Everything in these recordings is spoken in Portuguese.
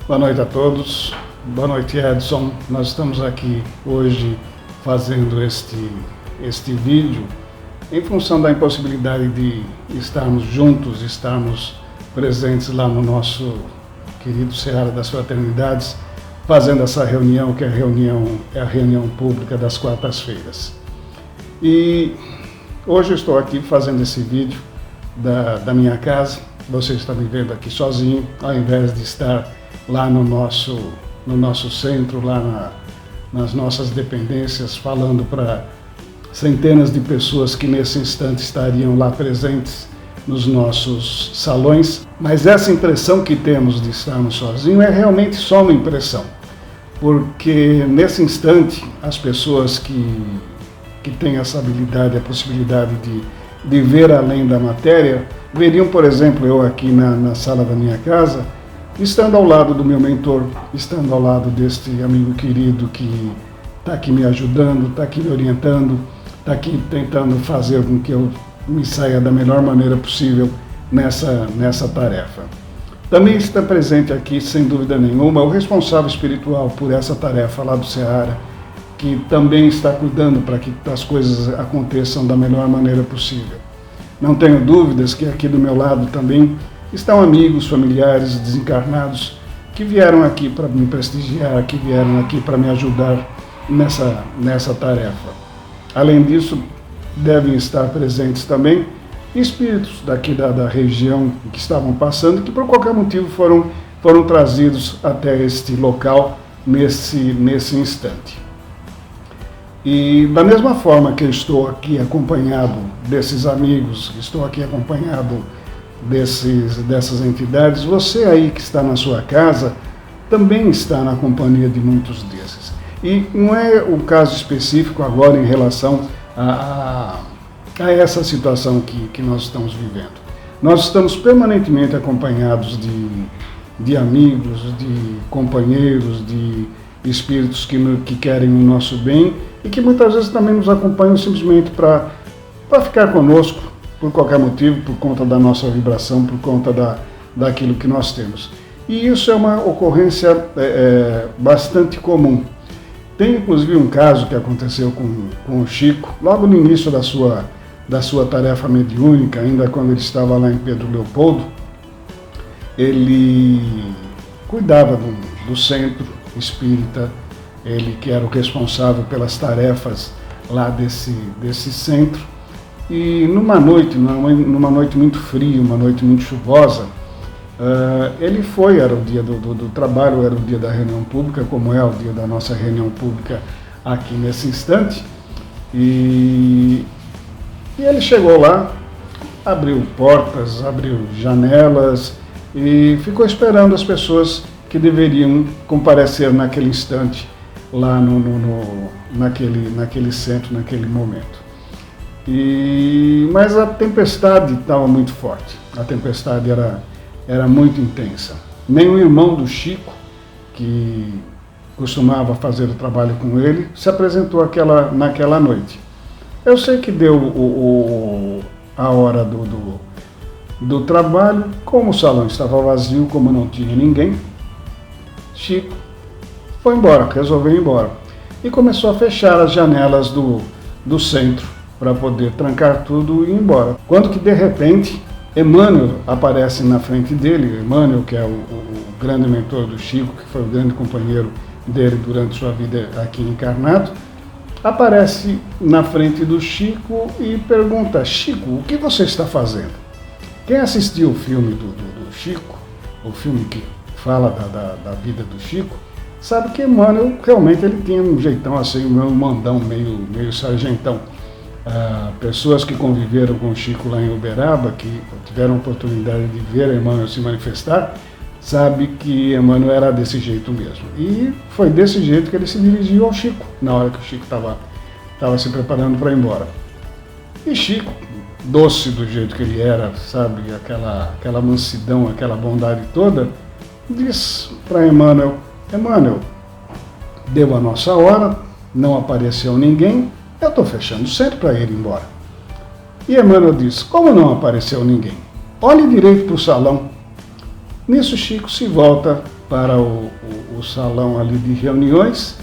Boa noite a todos, boa noite Edson. Nós estamos aqui hoje fazendo este vídeo em função da impossibilidade de estarmos juntos, estarmos presentes lá no nosso querido Seara das Fraternidades, fazendo essa reunião, que é a reunião pública das quartas-feiras. E hoje eu estou aqui fazendo esse vídeo da minha casa. Você está me vendo aqui sozinho, ao invés de estar lá no nosso centro, lá nas nossas dependências, falando para centenas de pessoas que nesse instante estariam lá presentes nos nossos salões. Mas essa impressão que temos de estarmos sozinhos é realmente só uma impressão, porque nesse instante as pessoas que têm essa habilidade, a possibilidade de ver além da matéria, veriam, por exemplo, eu aqui na sala da minha casa, estando ao lado do meu mentor, estando ao lado deste amigo querido que está aqui me ajudando, está aqui me orientando, está aqui tentando fazer com que eu me saia da melhor maneira possível nessa tarefa. Também está presente aqui, sem dúvida nenhuma, o responsável espiritual por essa tarefa lá do Seara, que também está cuidando para que as coisas aconteçam da melhor maneira possível. Não tenho dúvidas que aqui do meu lado também estão amigos, familiares, desencarnados, que vieram aqui para me prestigiar, que vieram aqui para me ajudar nessa tarefa. Além disso, devem estar presentes também espíritos daqui da região que estavam passando, que por qualquer motivo foram trazidos até este local nesse instante. E da mesma forma que eu estou aqui acompanhado desses amigos, estou aqui acompanhado dessas entidades, você aí que está na sua casa também está na companhia de muitos desses. E não é o caso específico agora em relação a essa situação que nós estamos vivendo. Nós estamos permanentemente acompanhados de amigos, de companheiros, de espíritos que querem o nosso bem e que muitas vezes também nos acompanham simplesmente para ficar conosco por qualquer motivo, por conta da nossa vibração, por conta daquilo que nós temos. E isso é uma ocorrência bastante comum. Tem inclusive um caso que aconteceu com o Chico, logo no início da sua tarefa mediúnica, ainda quando ele estava lá em Pedro Leopoldo. Ele cuidava do centro espírita, ele que era o responsável pelas tarefas lá desse centro. E numa noite muito fria, uma noite muito chuvosa, ele foi, era o dia do trabalho, era o dia da reunião pública, como é o dia da nossa reunião pública aqui nesse instante, e ele chegou lá, abriu portas, abriu janelas e ficou esperando as pessoas que deveriam comparecer naquele instante lá naquele centro, naquele momento. Mas a tempestade estava muito forte, a tempestade era muito intensa. Nem o irmão do Chico, que costumava fazer o trabalho com ele, se apresentou naquela noite. Eu sei que deu a hora do trabalho, como o salão estava vazio, como não tinha ninguém, Chico foi embora, resolveu ir embora. E começou a fechar as janelas do centro, para poder trancar tudo e ir embora. Quando que de repente Emmanuel aparece na frente dele, Emmanuel, que é o grande mentor do Chico, que foi o grande companheiro dele durante sua vida aqui encarnado, aparece na frente do Chico e pergunta: Chico, o que você está fazendo? Quem assistiu o filme do Chico, o filme que fala da vida do Chico, sabe que Emmanuel realmente ele tinha um jeitão assim, um mandão, meio sargentão. Pessoas que conviveram com o Chico lá em Uberaba, que tiveram a oportunidade de ver Emmanuel se manifestar, sabe que Emmanuel era desse jeito mesmo. E foi desse jeito que ele se dirigiu ao Chico, na hora que o Chico estava se preparando para ir embora. E Chico, doce do jeito que ele era, sabe, aquela mansidão, aquela bondade toda, diz para Emmanuel: Emmanuel, deu a nossa hora, não apareceu ninguém, eu estou fechando o centro para ir embora. E Emmanuel diz: como não apareceu ninguém? Olhe direito para o salão. Nisso Chico se volta para o salão ali de reuniões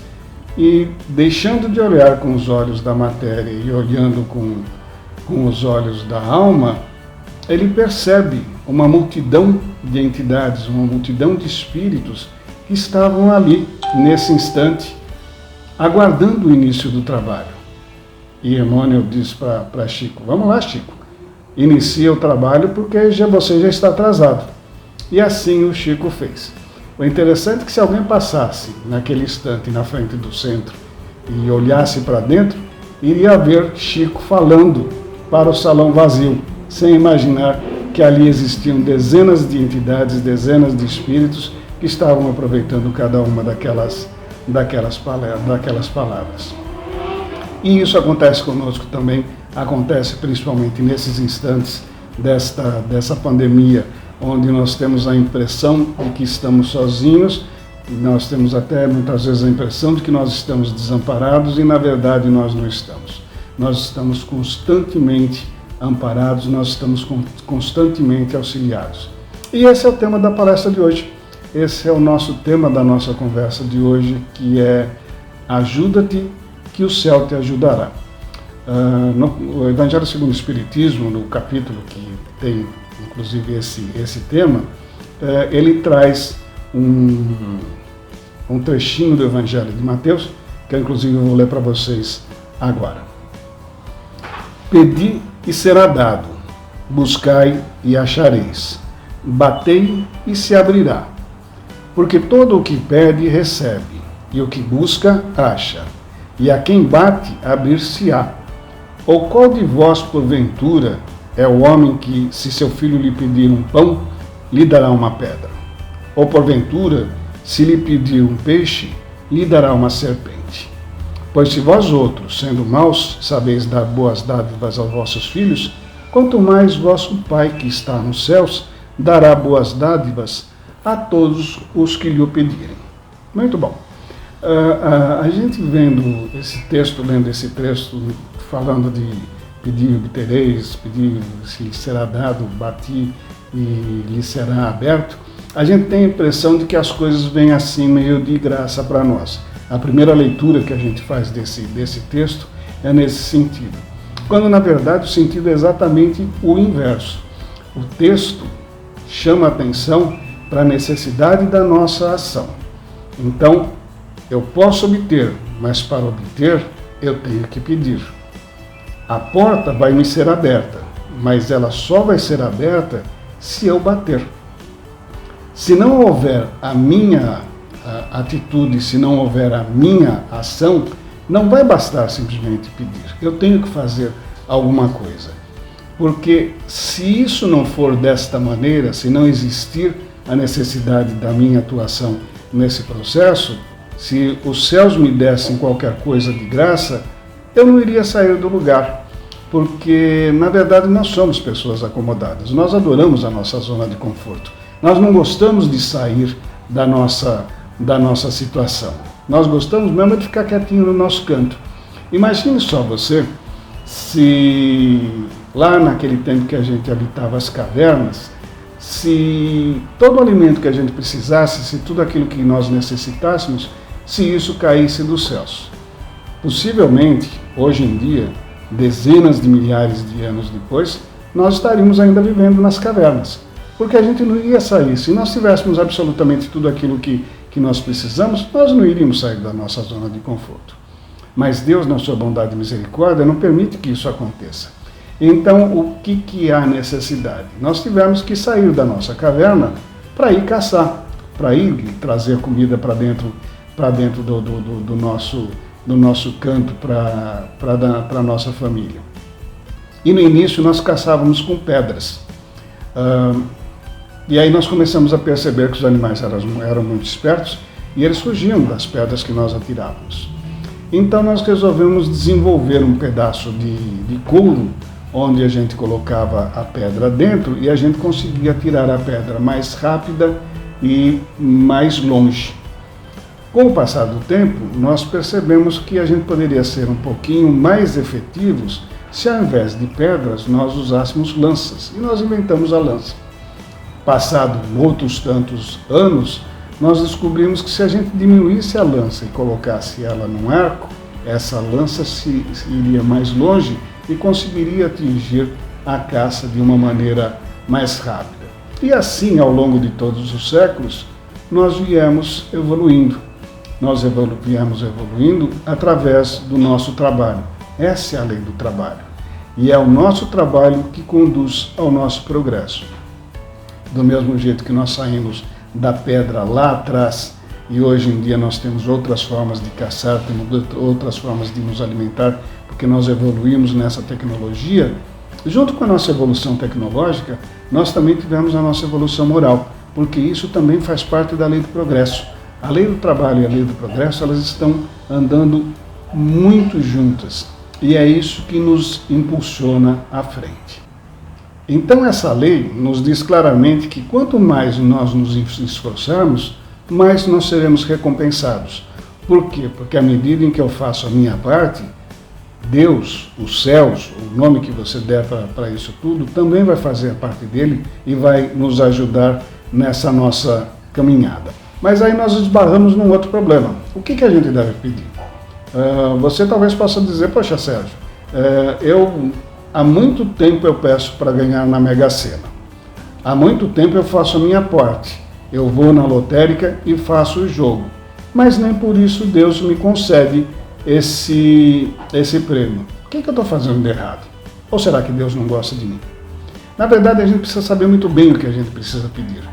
e, deixando de olhar com os olhos da matéria e olhando com os olhos da alma, ele percebe uma multidão de entidades, uma multidão de espíritos que estavam ali, nesse instante, aguardando o início do trabalho. E Emmanuel diz para Chico: vamos lá, Chico, inicia o trabalho porque você já está atrasado. E assim o Chico fez. O interessante é que se alguém passasse naquele instante na frente do centro e olhasse para dentro, iria ver Chico falando para o salão vazio, sem imaginar que ali existiam dezenas de entidades, dezenas de espíritos que estavam aproveitando cada uma daquelas palavras. E isso acontece conosco também, acontece principalmente nesses instantes dessa pandemia, onde nós temos a impressão de que estamos sozinhos, nós temos até muitas vezes a impressão de que nós estamos desamparados e na verdade nós não estamos. Nós estamos constantemente amparados, nós estamos constantemente auxiliados. E esse é o tema da palestra de hoje. Esse é o nosso tema da nossa conversa de hoje, que é Ajuda-te, que o céu te ajudará. No Evangelho segundo o Espiritismo, no capítulo que tem inclusive esse tema, ele traz um trechinho do Evangelho de Mateus, que eu inclusive vou ler para vocês agora. Pedi e será dado, buscai e achareis, batei e se abrirá. Porque todo o que pede recebe, e o que busca acha, e a quem bate abrir-se-á. Ou qual de vós, porventura, é o homem que, se seu filho lhe pedir um pão, lhe dará uma pedra? Ou porventura, se lhe pedir um peixe, lhe dará uma serpente? Pois se vós outros, sendo maus, sabeis dar boas dádivas aos vossos filhos, quanto mais vosso Pai que está nos céus dará boas dádivas a todos os que lhe o pedirem. Muito bom. A gente lendo esse texto, falando de pedir, obtereis, pedir, se será dado, bati e lhe será aberto, a gente tem a impressão de que as coisas vêm assim meio de graça para nós. A primeira leitura que a gente faz desse texto é nesse sentido. Quando, na verdade, o sentido é exatamente o inverso. O texto chama a atenção para a necessidade da nossa ação. Então, eu posso obter, mas para obter, eu tenho que pedir. A porta vai me ser aberta, mas ela só vai ser aberta se eu bater. Se não houver a minha atitude, se não houver a minha ação, não vai bastar simplesmente pedir. Eu tenho que fazer alguma coisa. Porque se isso não for desta maneira, se não existir a necessidade da minha atuação nesse processo, se os céus me dessem qualquer coisa de graça, eu não iria sair do lugar, porque na verdade nós somos pessoas acomodadas, nós adoramos a nossa zona de conforto, nós não gostamos de sair da nossa situação, nós gostamos mesmo de ficar quietinho no nosso canto. Imagine só você, se lá naquele tempo que a gente habitava as cavernas, se todo o alimento que a gente precisasse, se tudo aquilo que nós necessitássemos, se isso caísse dos céus. Possivelmente, hoje em dia, dezenas de milhares de anos depois, nós estaríamos ainda vivendo nas cavernas, porque a gente não iria sair. Se nós tivéssemos absolutamente tudo aquilo que nós precisamos, nós não iríamos sair da nossa zona de conforto. Mas Deus, na sua bondade e misericórdia, não permite que isso aconteça. Então, o que há necessidade? Nós tivemos que sair da nossa caverna para ir caçar, para ir trazer comida para dentro do nosso canto, para a nossa família. E no início nós caçávamos com pedras. E aí nós começamos a perceber que os animais eram muito espertos e eles fugiam das pedras que nós atirávamos. Então nós resolvemos desenvolver um pedaço de couro onde a gente colocava a pedra dentro e a gente conseguia tirar a pedra mais rápida e mais longe. Com o passar do tempo, nós percebemos que a gente poderia ser um pouquinho mais efetivos se ao invés de pedras nós usássemos lanças, e nós inventamos a lança. Passado outros tantos anos, nós descobrimos que se a gente diminuísse a lança e colocasse ela num arco, essa lança iria mais longe e conseguiria atingir a caça de uma maneira mais rápida. E assim, ao longo de todos os séculos, nós viemos evoluindo. Nós viemos evoluindo através do nosso trabalho. Essa é a lei do trabalho. E é o nosso trabalho que conduz ao nosso progresso. Do mesmo jeito que nós saímos da pedra lá atrás e hoje em dia nós temos outras formas de caçar, temos outras formas de nos alimentar, porque nós evoluímos nessa tecnologia. Junto com a nossa evolução tecnológica, nós também tivemos a nossa evolução moral, porque isso também faz parte da lei do progresso. A lei do trabalho e a lei do progresso, elas estão andando muito juntas, e é isso que nos impulsiona à frente. Então essa lei nos diz claramente que quanto mais nós nos esforçarmos, mais nós seremos recompensados. Por quê? Porque à medida em que eu faço a minha parte, Deus, os céus, o nome que você der para isso tudo, também vai fazer a parte dele e vai nos ajudar nessa nossa caminhada. Mas aí nós esbarramos num outro problema. O que a gente deve pedir? Você talvez possa dizer, poxa Sérgio, há muito tempo eu peço para ganhar na Mega Sena. Há muito tempo eu faço a minha parte. Eu vou na lotérica e faço o jogo. Mas nem por isso Deus me concede esse prêmio. O que eu estou fazendo de errado? Ou será que Deus não gosta de mim? Na verdade, a gente precisa saber muito bem o que a gente precisa pedir.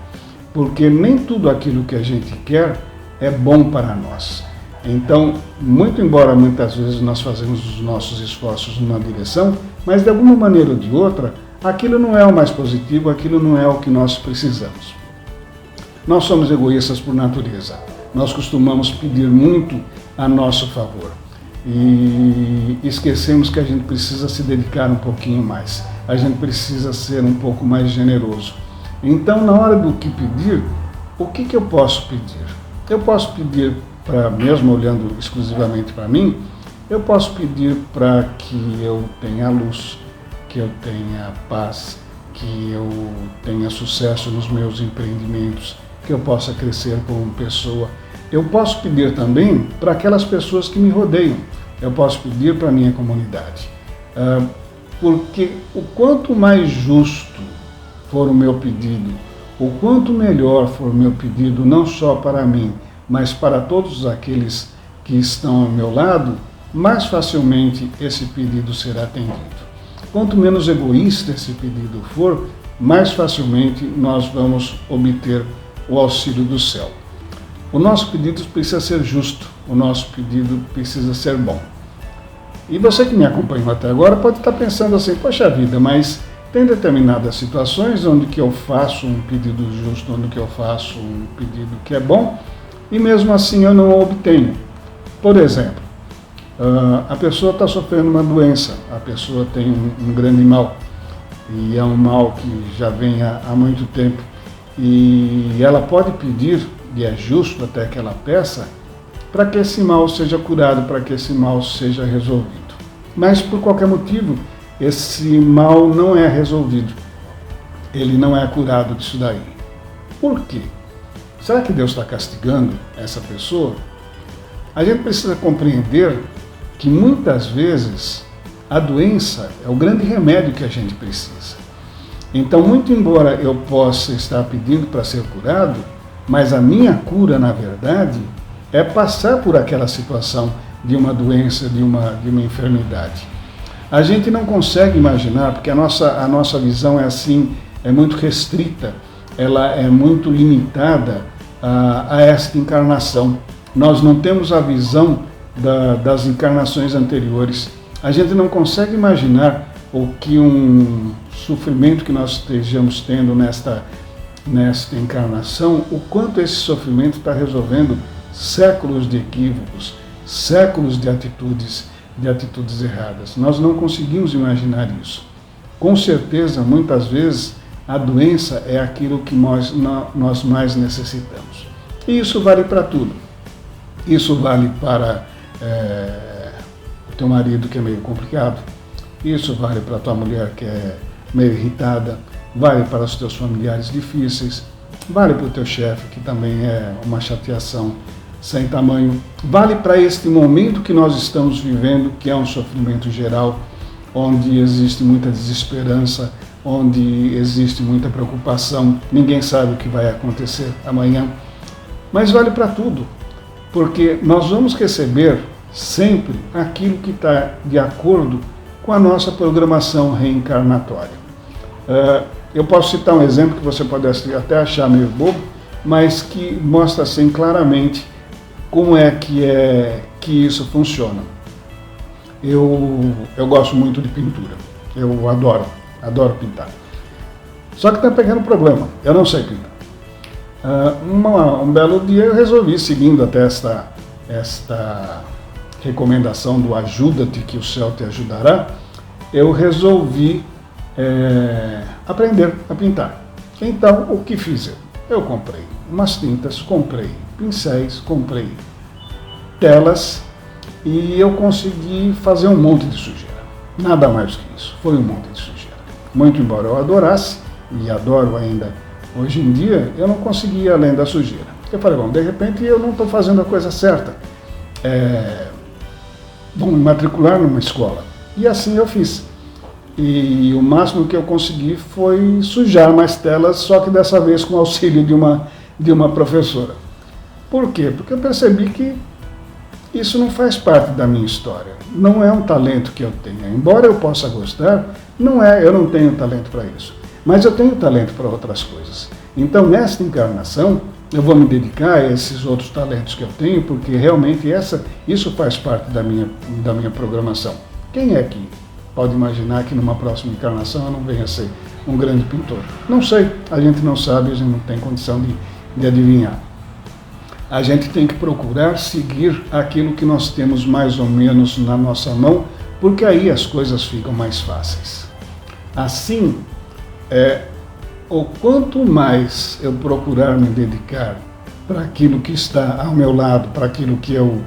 Porque nem tudo aquilo que a gente quer é bom para nós. Então, muito embora muitas vezes nós fazemos os nossos esforços numa direção, mas de alguma maneira ou de outra, aquilo não é o mais positivo, aquilo não é o que nós precisamos. Nós somos egoístas por natureza. Nós costumamos pedir muito a nosso favor. E esquecemos que a gente precisa se dedicar um pouquinho mais. A gente precisa ser um pouco mais generoso. Então, na hora do que pedir, o que eu posso pedir? Eu posso pedir, mesmo olhando exclusivamente para mim, eu posso pedir para que eu tenha luz, que eu tenha paz, que eu tenha sucesso nos meus empreendimentos, que eu possa crescer como pessoa. Eu posso pedir também para aquelas pessoas que me rodeiam. Eu posso pedir para a minha comunidade. Porque o quanto mais justo for o meu pedido, o quanto melhor for o meu pedido, não só para mim, mas para todos aqueles que estão ao meu lado, mais facilmente esse pedido será atendido. Quanto menos egoísta esse pedido for, mais facilmente nós vamos obter o auxílio do céu. O nosso pedido precisa ser justo, o nosso pedido precisa ser bom. E você que me acompanhou até agora pode estar pensando assim, poxa vida, mas tem determinadas situações onde que eu faço um pedido justo, onde que eu faço um pedido que é bom, e mesmo assim eu não o obtenho. Por exemplo, a pessoa está sofrendo uma doença, a pessoa tem um grande mal, e é um mal que já vem há muito tempo, e ela pode pedir, e é justo até que ela peça, para que esse mal seja curado, para que esse mal seja resolvido. Mas por qualquer motivo, esse mal não é resolvido. Ele não é curado disso daí. Por quê? Será que Deus está castigando essa pessoa? A gente precisa compreender que muitas vezes a doença é o grande remédio que a gente precisa. Então, muito embora eu possa estar pedindo para ser curado, mas a minha cura, na verdade, é passar por aquela situação de uma doença, de uma enfermidade. A gente não consegue imaginar, porque a nossa visão é assim, é muito restrita, ela é muito limitada a esta encarnação. Nós não temos a visão das encarnações anteriores. A gente não consegue imaginar o que um sofrimento que nós estejamos tendo nesta encarnação, o quanto esse sofrimento está resolvendo séculos de equívocos, séculos de atitudes erradas. Nós não conseguimos imaginar isso. Com certeza, muitas vezes, a doença é aquilo que nós mais necessitamos. E isso vale para tudo. Isso vale para o teu marido, que é meio complicado. Isso vale para a tua mulher, que é meio irritada. Vale para os teus familiares difíceis. vale para o teu chefe, que também é uma chateação sem tamanho, vale para este momento que nós estamos vivendo, que é um sofrimento geral, onde existe muita desesperança, onde existe muita preocupação, ninguém sabe o que vai acontecer amanhã, mas vale para tudo, porque nós vamos receber sempre aquilo que está de acordo com a nossa programação reencarnatória. Eu posso citar um exemplo que você pode até achar meio bobo, mas que mostra assim claramente como é que isso funciona. Eu gosto muito de pintura, eu adoro pintar. Só que está pegando problema, eu não sei pintar. Um belo dia eu resolvi, seguindo até esta recomendação do ajuda-te que o céu te ajudará, eu resolvi aprender a pintar. Então, o que fiz eu? Eu comprei umas tintas, comprei pincéis, comprei telas e eu consegui fazer um monte de sujeira. Nada mais que isso, foi um monte de sujeira. Muito embora eu adorasse, e adoro ainda hoje em dia, eu não conseguia além da sujeira. Eu falei, bom, de repente eu não estou fazendo a coisa certa. Vou me matricular numa escola. E assim eu fiz. E o máximo que eu consegui foi sujar mais telas, só que dessa vez com o auxílio de uma professora. Por quê? Porque eu percebi que isso não faz parte da minha história. Não é um talento que eu tenho. Embora eu possa gostar, eu não tenho talento para isso. Mas eu tenho talento para outras coisas. Então, nesta encarnação, eu vou me dedicar a esses outros talentos que eu tenho, porque realmente isso faz parte da minha programação. Quem é que pode imaginar que numa próxima encarnação eu não venha a ser um grande pintor? Não sei, a gente não sabe, a gente não tem condição de adivinhar. A gente tem que procurar seguir aquilo que nós temos mais ou menos na nossa mão, porque aí as coisas ficam mais fáceis. Assim, o quanto mais eu procurar me dedicar para aquilo que está ao meu lado, para aquilo que eu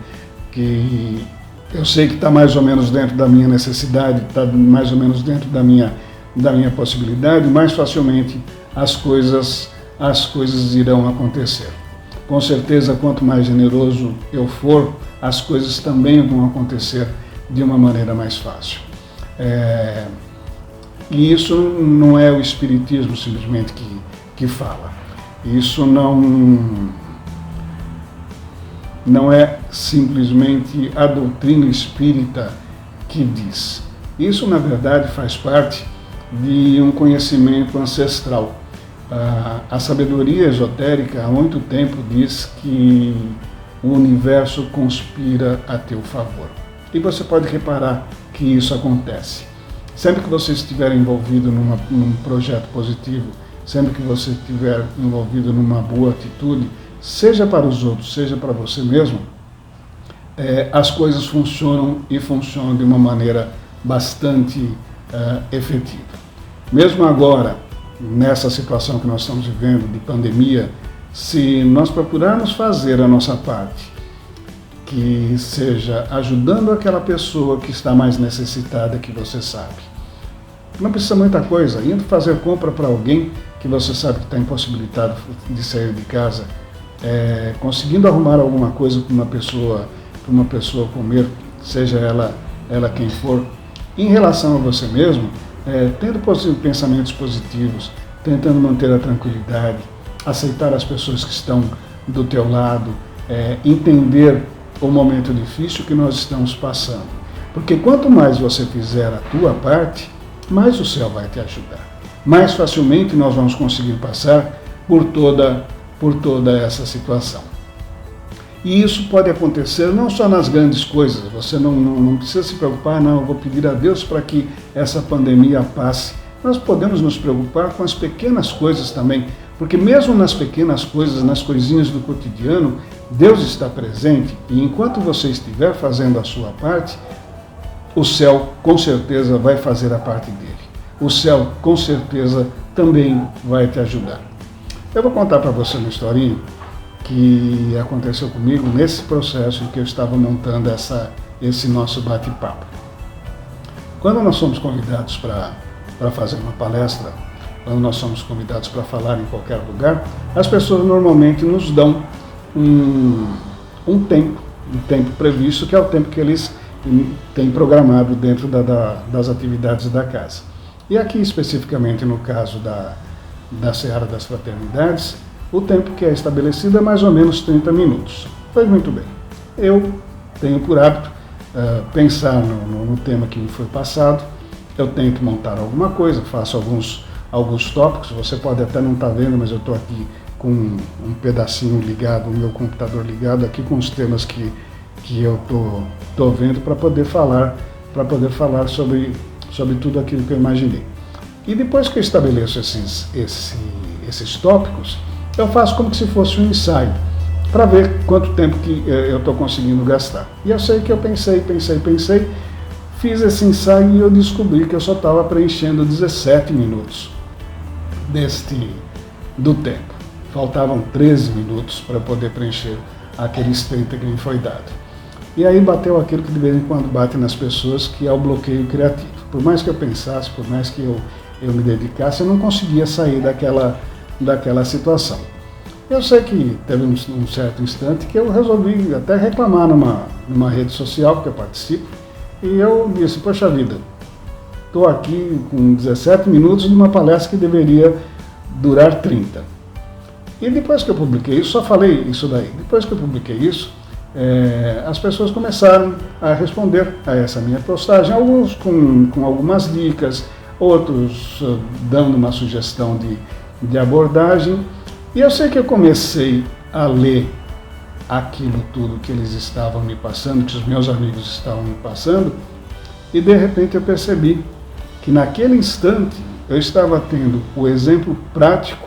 sei que está mais ou menos dentro da minha necessidade, está mais ou menos dentro da minha possibilidade, mais facilmente as coisas irão acontecer. Com certeza, quanto mais generoso eu for, as coisas também vão acontecer de uma maneira mais fácil. E isso não é o Espiritismo simplesmente que fala. Isso não é simplesmente a doutrina espírita que diz. Isso, na verdade, faz parte de um conhecimento ancestral. A sabedoria esotérica há muito tempo diz que o universo conspira a teu favor. E você pode reparar que isso acontece. Sempre que você estiver envolvido num projeto positivo, sempre que você estiver envolvido numa boa atitude, seja para os outros, seja para você mesmo, as coisas funcionam e funcionam de uma maneira bastante efetiva. Mesmo agora, nessa situação que nós estamos vivendo de pandemia, se nós procurarmos fazer a nossa parte, que seja ajudando aquela pessoa que está mais necessitada, que você sabe. Não precisa muita coisa, indo fazer compra para alguém que você sabe que está impossibilitado de sair de casa, conseguindo arrumar alguma coisa para uma pessoa comer, seja ela quem for. Em relação a você mesmo, tendo pensamentos positivos, tentando manter a tranquilidade, aceitar as pessoas que estão do teu lado, entender o momento difícil que nós estamos passando. Porque quanto mais você fizer a tua parte, mais o céu vai te ajudar. Mais facilmente nós vamos conseguir passar por toda essa situação. E isso pode acontecer não só nas grandes coisas, você não precisa se preocupar, não, eu vou pedir a Deus para que essa pandemia passe. Nós podemos nos preocupar com as pequenas coisas também, porque mesmo nas pequenas coisas, nas coisinhas do cotidiano, Deus está presente e enquanto você estiver fazendo a sua parte, o céu com certeza vai fazer a parte dele. O céu com certeza também vai te ajudar. Eu vou contar para você uma historinha que aconteceu comigo nesse processo em que eu estava montando esse nosso bate-papo. Quando nós fomos convidados para fazer uma palestra quando nós somos convidados para falar em qualquer lugar, as pessoas normalmente nos dão um tempo previsto, que é o tempo que eles têm programado dentro das atividades da casa. E aqui, especificamente no caso da Seara das Fraternidades, o tempo que é estabelecido é mais ou menos 30 minutos. Pois muito bem, eu tenho por hábito pensar no tema que me foi passado, eu tento montar alguma coisa, faço alguns tópicos, você pode até não estar vendo, mas eu estou aqui com um pedacinho ligado, o meu computador ligado aqui com os temas que eu estou vendo para poder falar sobre tudo aquilo que eu imaginei. E depois que eu estabeleço esses tópicos, eu faço como se fosse um ensaio, para ver quanto tempo que eu estou conseguindo gastar. E eu sei que eu pensei, fiz esse ensaio e eu descobri que eu só estava preenchendo 17 minutos do tempo. Faltavam 13 minutos para poder preencher aqueles 30 que me foi dado. E aí bateu aquilo que de vez em quando bate nas pessoas, que é o bloqueio criativo. Por mais que eu pensasse, por mais que eu me dedicasse, eu não conseguia sair daquela situação. Eu sei que teve um certo instante que eu resolvi até reclamar numa rede social que eu participo, e eu disse, poxa vida, estou aqui com 17 minutos de uma palestra que deveria durar 30. E depois que eu publiquei isso, só falei isso daí, depois que eu publiquei isso, as pessoas começaram a responder a essa minha postagem, alguns com algumas dicas, outros dando uma sugestão de abordagem. E eu sei que eu comecei a ler aquilo tudo que eles estavam me passando, que os meus amigos estavam me passando, e de repente eu percebi que naquele instante eu estava tendo o exemplo prático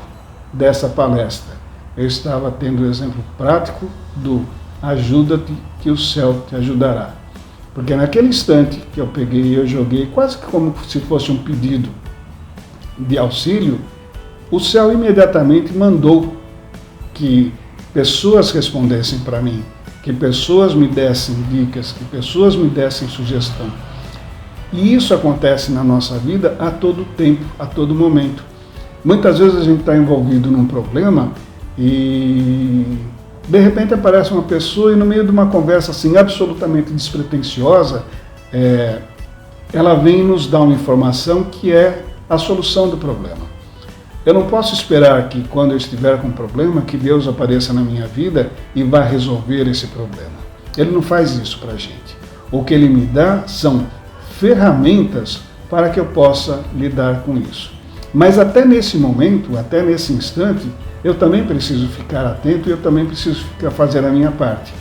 dessa palestra. Eu estava tendo o exemplo prático do ajuda-te que o céu te ajudará. Porque naquele instante que eu peguei e eu joguei, quase que como se fosse um pedido de auxílio, o céu imediatamente mandou que pessoas respondessem para mim, que pessoas me dessem dicas, que pessoas me dessem sugestão. E isso acontece na nossa vida a todo tempo, a todo momento. Muitas vezes a gente está envolvido num problema e de repente aparece uma pessoa e no meio de uma conversa assim absolutamente despretensiosa, ela vem nos dar uma informação que é a solução do problema. Eu não posso esperar que quando eu estiver com um problema, que Deus apareça na minha vida e vá resolver esse problema. Ele não faz isso para a gente. O que Ele me dá são ferramentas para que eu possa lidar com isso. Mas até nesse momento, até nesse instante, eu também preciso ficar atento e eu também preciso fazer a minha parte.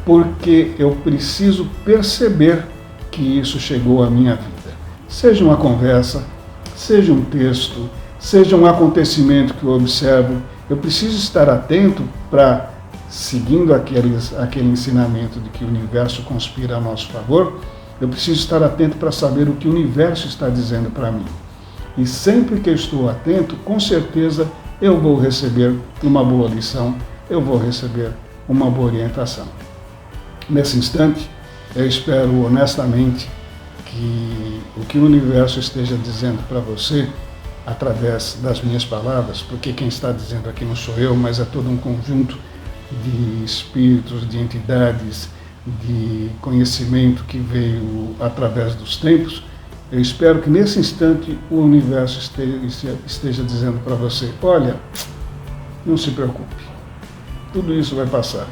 Porque eu preciso perceber que isso chegou à minha vida. Seja uma conversa, seja um texto, seja um acontecimento que eu observo, eu preciso estar atento para, seguindo aquele ensinamento de que o universo conspira a nosso favor, eu preciso estar atento para saber o que o universo está dizendo para mim. E sempre que eu estou atento, com certeza eu vou receber uma boa lição, eu vou receber uma boa orientação. Nesse instante, eu espero honestamente que o que o universo esteja dizendo para você, através das minhas palavras, porque quem está dizendo aqui não sou eu, mas é todo um conjunto de espíritos, de entidades, de conhecimento que veio através dos tempos. Eu espero que nesse instante o universo esteja dizendo para você, olha, não se preocupe, tudo isso vai passar.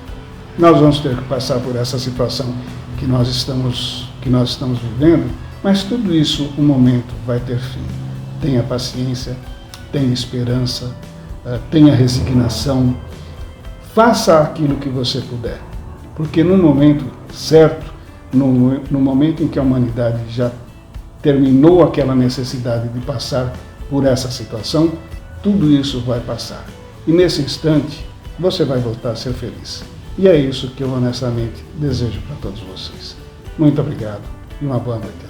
Nós vamos ter que passar por essa situação que nós estamos vivendo, mas tudo isso, um momento, vai ter fim. Tenha paciência, tenha esperança, tenha resignação, faça aquilo que você puder. Porque no momento certo, no momento em que a humanidade já terminou aquela necessidade de passar por essa situação, tudo isso vai passar. E nesse instante, você vai voltar a ser feliz. E é isso que eu honestamente desejo para todos vocês. Muito obrigado e uma boa noite.